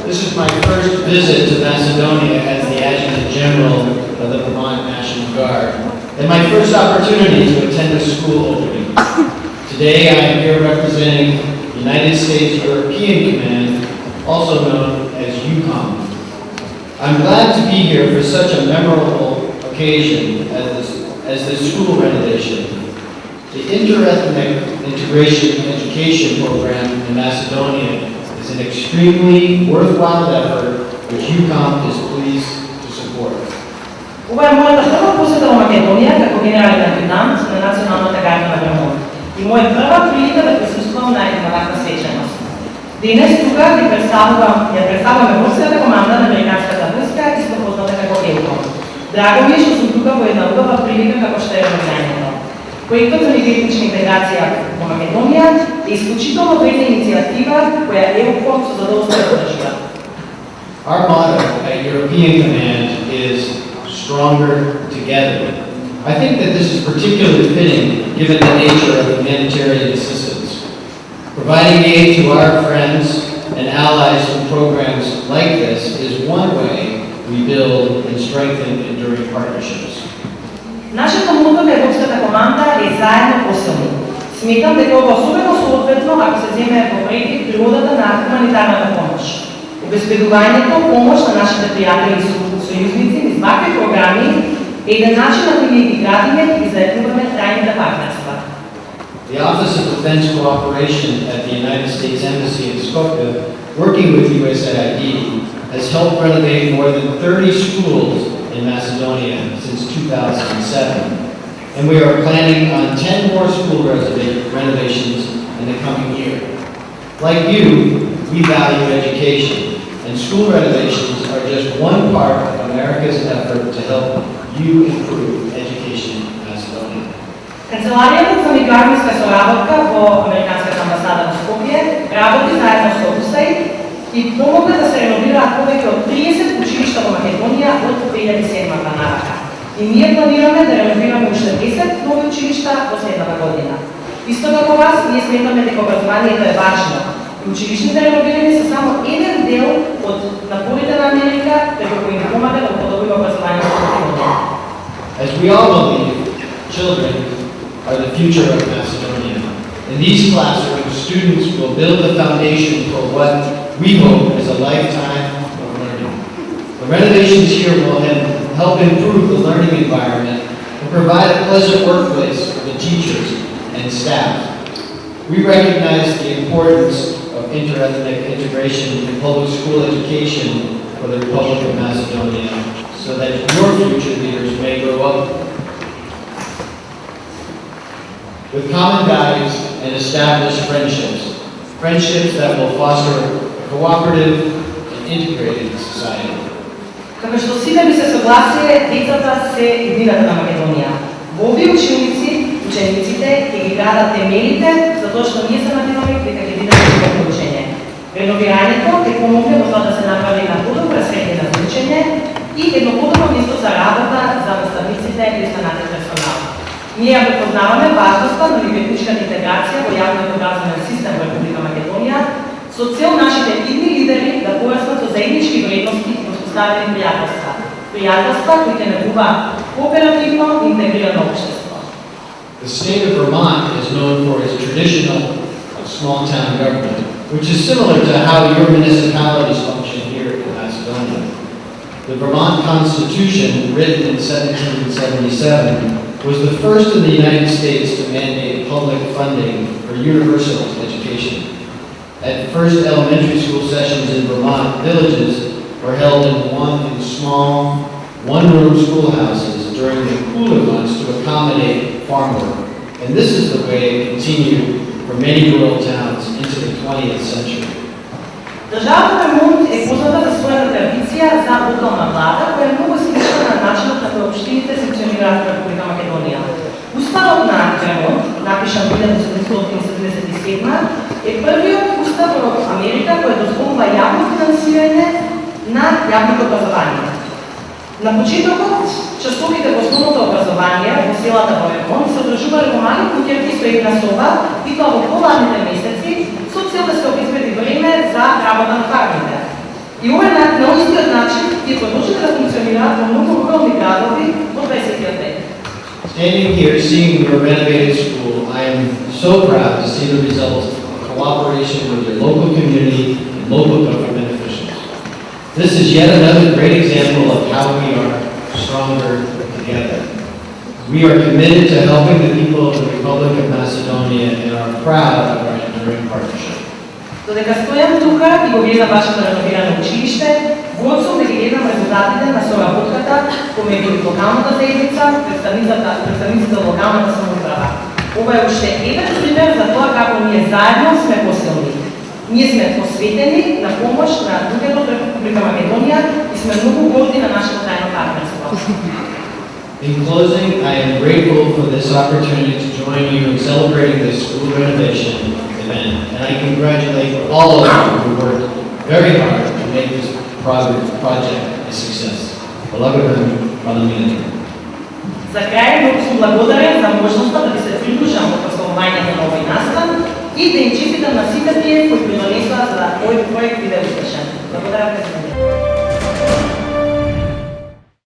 This is my first visit to Macedonia as the Adjutant General of the Vermont National Guard, and my first opportunity to attend a school opening. Today I am here representing the United States European Command, also known as EUCOM. I'm glad to be here for such a memorable occasion as this school renovation. The Interethnic Integration Education Program in Macedonia is an extremely worthwhile effort which EUCOM is pleased to support. Ова е мојата прва посета во Македонија како генерален адјутант на Националната гарда на Вермонт и моја прва прилика да присуствувам на една ваква свечаност. Денес тука ја представуваме Морската команда на Американската војска, исто позната како EUCOM. Драго ми е што сум тука во една убава прилика како што е рождењето. Проектот за лингвистична интеграција во Македонија е исклучително вредна иницијатива која EUCOM со задоволство поддржува. Our motto at European Command is stronger together. I think that this is particularly fitting given the nature of humanitarian assistance. Providing aid to our friends and allies through programs like this is one way we build and strengthen enduring partnerships. Нашето мото на Европската команда е заедно посилни. Сметам дека ова особено соодветно ако се земе во предвид природата на хуманитарната помош. Обезбедувањето помош на нашите пријатели и сојузници низ вакви програми е еден начин на кој ги градиме и заеднуваме трајните партнерства. The Office of Defense Cooperation at the United States Embassy in Skopje, working with USAID, has helped renovate more than 30 schools in Macedonia since 2007. And we are planning on 10 more school renovations in the coming year. Like you, we value education, and school renovations are just one part of America's effort to help you improve education in Macedonia. Канцеларијата за меѓуармиска соработка во Американската амбасада во Скопје работи заедно со USAID и помогна да се реновираат повеќе од 30 училишта во Македонија од 2007 навака. И ние планираме да реновираме уште 10 нови училишта во следната година. Исто како вас, ние сметаме дека образованието е важно. И училишните реновирања се само еден дел од напорите на Америка дека кој им помага да подобри образованието во Македонија. As we all believe, children are the future of Macedonia. In these classrooms, students will build the foundation for what we hope is a lifetime of learning. The renovations here will help improve the learning environment and provide a pleasant workplace for the teachers and staff. We recognize the importance of interethnic integration in public school education for the Republic of Macedonia so that your future leaders may grow up with common values and establish friendships that will foster a cooperative and integrated society. Како што сите би се согласиле, децата се иднината на Македонија. Во овие учениците ќе ги градат темелите за тоа што ние се надеваме дека ќе бидат добро учење. Реновирањето ќе помогне во тоа да се направи една подобра средина за учење и едно подобро место за работа за наставниците и останатиот персонал. Ние ја препознаваме важноста на лингвистичката интеграција во јавниот образовен систем во Република Македонија со цел нашите идни лидери да пораснат со заеднички вредности и поставени пријателства. Пријателства кои ќе негуваат кооперативно и интегрирано општество. The state of Vermont is known for its traditional small-town government, which is similar to how your municipalities function here in Macedonia. The Vermont Constitution, written in 1777, was the first in the United States to mandate public funding for universal education. At first, elementary school sessions in Vermont villages were held in small, one-room schoolhouses during the cooler months to accommodate farm work. And this is the way it continued for many rural towns into the 20th century. Државата Вермонт е позната за својата традиција за локална влада, која е многу слична на начинот на кој општините функционираат во Република Македонија. Уставот на Вермонт, напишан во 1777, е првиот устав во Америка кој дозволува јавно финансирање на јавното образование. На почетокот, часовите во основното образование во селата во Вермонт се одржувале во мали куќерки со една соба и тоа во поладните месеци со цел да се обезбеди време за работа на фармите. И функционираат во многу рурални градови во 20 век. Standing here, seeing your renovated school, I am so proud to see the results of cooperation with your local community and local government officials. This is yet another great example of how we are stronger together. We are committed to helping the people of the Republic of Macedonia and are proud of our enduring partnership. Додека стојам тука и го гледам вашето реновирано училиште, воцом да ги гледам резултатите на соработката помеѓу локалната заедница, представниците од локалната самоуправа. Ова е уште еден пример за тоа како ние заедно сме посилни. Ние сме посветени на помош на луѓето од Република Македонија и сме многу горди на нашето тајно партнерство. In closing, I am grateful for this opportunity to join you in celebrating this school renovation event, and I congratulate all of you who worked very hard to make this project a success. Благодарам, парламент. За крај, многу сум благодарен за можноста да ви се придружам во прославувањето на овој настан и да им честитам на сите тие кои придонесоа за да овој проект биде успешен. Благодарам, президент.